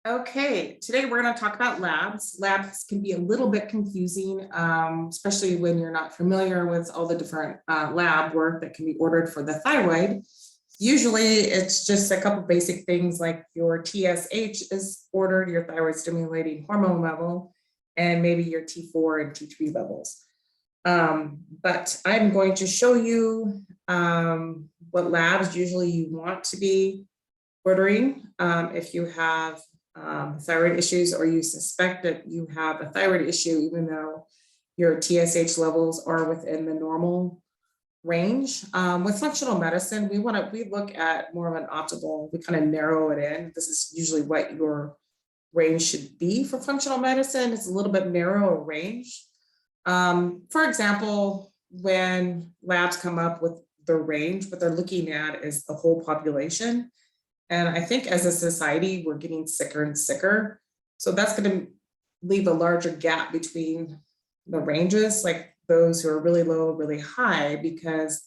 Okay, today we're going to talk about labs. Labs can be a little bit confusing, especially when you're not familiar with all the different lab work that can be ordered for the thyroid. Usually it's just a couple basic things like your TSH is ordered, your thyroid stimulating hormone level, and maybe your T4 and T3 levels. But I'm going to show you what labs usually you want to be ordering if you have thyroid issues or you suspect that you have a thyroid issue, even though your TSH levels are within the normal range. With functional medicine, we look at more of an optimal, we kind of narrow it in. This is usually what your range should be for functional medicine. It's a little bit narrower range. For example, when labs come up with the range, what they're looking at is the whole population. And I think as a society, we're getting sicker and sicker. So that's going to leave a larger gap between the ranges, like those who are really low, really high, because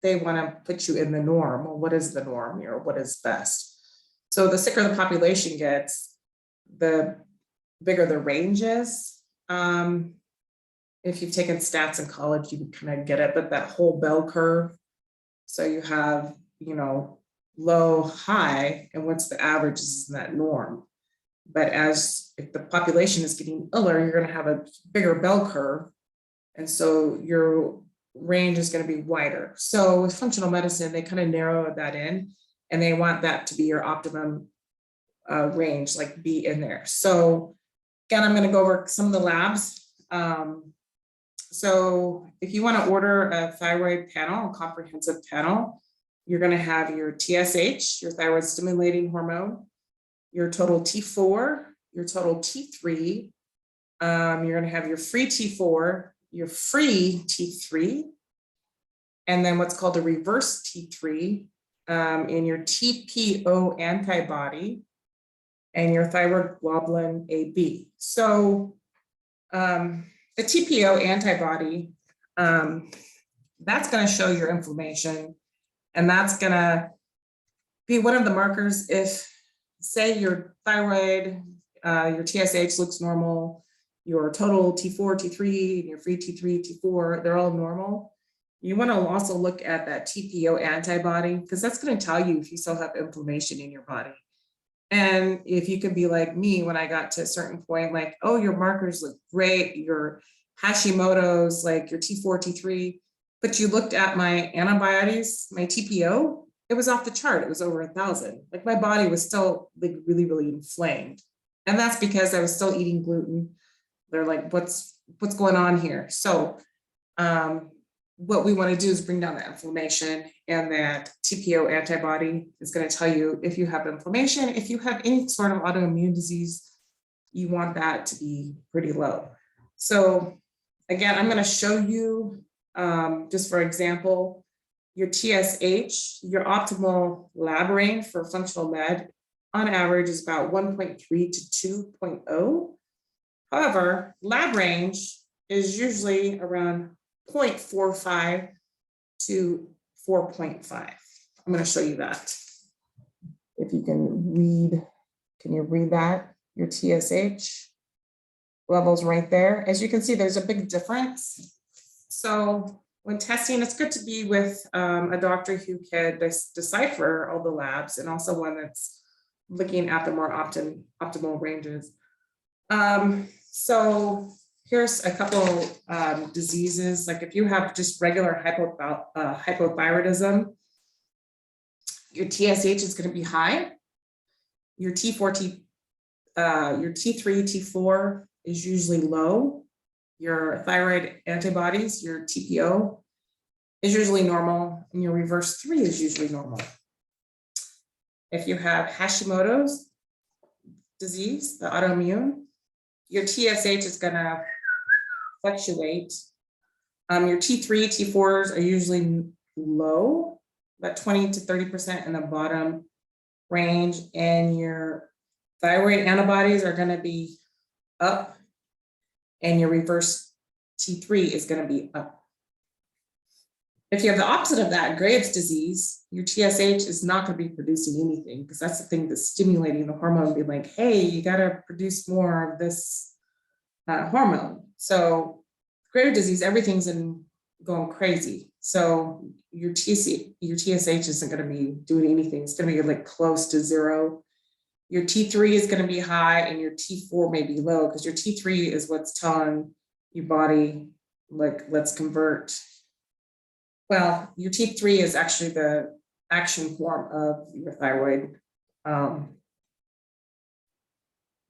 they want to put you in the norm. Well, what is the norm here? What is best? So the sicker the population gets, the bigger the range is. If you've taken stats in college, you would kind of get it, but that whole bell curve. So you have, low, high, and what's the average is that norm. But if the population is getting iller, you're going to have a bigger bell curve. And so your range is going to be wider. So with functional medicine, they kind of narrow that in and they want that to be your optimum range, like be in there. So again, I'm going to go over some of the labs. So if you want to order a thyroid panel, a comprehensive panel, you're going to have your TSH, your thyroid stimulating hormone, your total T4, your total T3. You're going to have your free T4, your free T3, and then what's called a reverse T3, in your TPO antibody, and your thyroid globulin AB. So the TPO antibody, that's going to show your inflammation. And that's going to be one of the markers if, say, your thyroid, your TSH looks normal, your total T4, T3, and your free T3, T4, they're all normal. You want to also look at that TPO antibody because that's going to tell you if you still have inflammation in your body. And if you could be like me when I got to a certain point, like, oh, your markers look great, your Hashimoto's, like your T4, T3, but you looked at my antibodies, my TPO, it was off the chart. It was over 1,000. Like my body was still like really, really inflamed. And that's because I was still eating gluten. They're like, what's going on here? So what we want to do is bring down the inflammation, and that TPO antibody is going to tell you if you have inflammation. If you have any sort of autoimmune disease, you want that to be pretty low. So again, I'm going to show you, just for example, your TSH, your optimal lab range for functional med on average is about 1.3 to 2.0. However, lab range is usually around 0.45 to 4.5. I'm going to show you that. If you can you read that? Your TSH levels right there. As you can see, there's a big difference. So when testing, it's good to be with a doctor who can decipher all the labs and also one that's looking at the more optimal ranges. So here's a couple diseases. Like if you have just regular hypothyroidism, your TSH is going to be high. Your T3, T4 is usually low. Your thyroid antibodies, your TPO, is usually normal, and your reverse 3 is usually normal. If you have Hashimoto's disease, the autoimmune, your TSH is going to fluctuate. Your T3, T4s are usually low, about 20 to 30% in the bottom range, and your thyroid antibodies are going to be up, and your reverse T3 is going to be up. If you have the opposite of that, Graves' disease, your TSH is not going to be producing anything, because that's the thing that's stimulating the hormone, be like, hey, you got to produce more of this hormone. So Graves' disease, everything's going crazy. So your TSH isn't going to be doing anything. It's going to be like close to zero. Your T3 is going to be high and your T4 may be low, because your T3 is what's telling your body, like, let's convert. Well, your T3 is actually the action form of your thyroid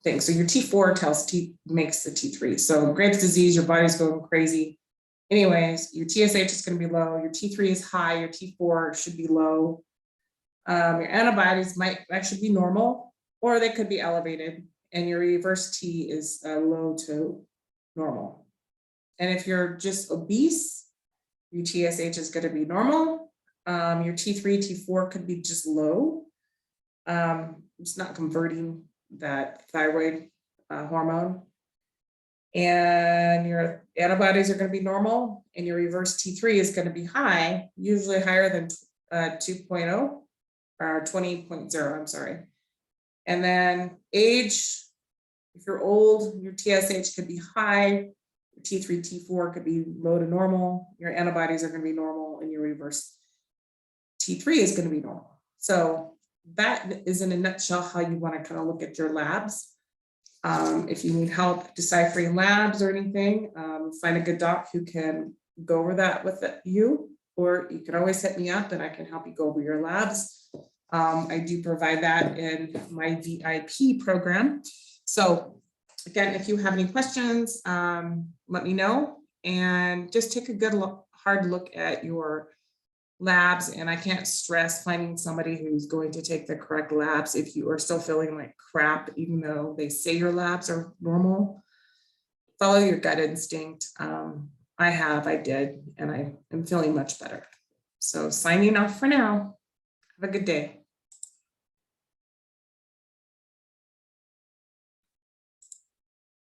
thing. So your T4 makes the T3. So Graves' disease, your body's going crazy. Anyways, your TSH is going to be low. Your T3 is high. Your T4 should be low. Your antibodies might actually be normal, or they could be elevated. And your reverse T is low to normal. And if you're just obese, your TSH is going to be normal. Your T3, T4 could be just low. It's not converting that thyroid hormone. And your antibodies are going to be normal, and your reverse T3 is going to be high, usually higher than 2.0 or 20.0, I'm sorry. And then age, if you're old, your TSH could be high, your T3, T4 could be low to normal, your antibodies are going to be normal, and your reverse T3 is going to be normal. So that is in a nutshell how you want to kind of look at your labs. If you need help deciphering labs or anything, find a good doc who can go over that with you, or you can always hit me up and I can help you go over your labs. I do provide that in my VIP program. So again, if you have any questions, let me know, and just take a good hard look at your labs. And I can't stress finding somebody who's going to take the correct labs if you are still feeling like crap, even though they say your labs are normal. Follow your gut instinct. I did, and I am feeling much better. So signing off for now. Have a good day.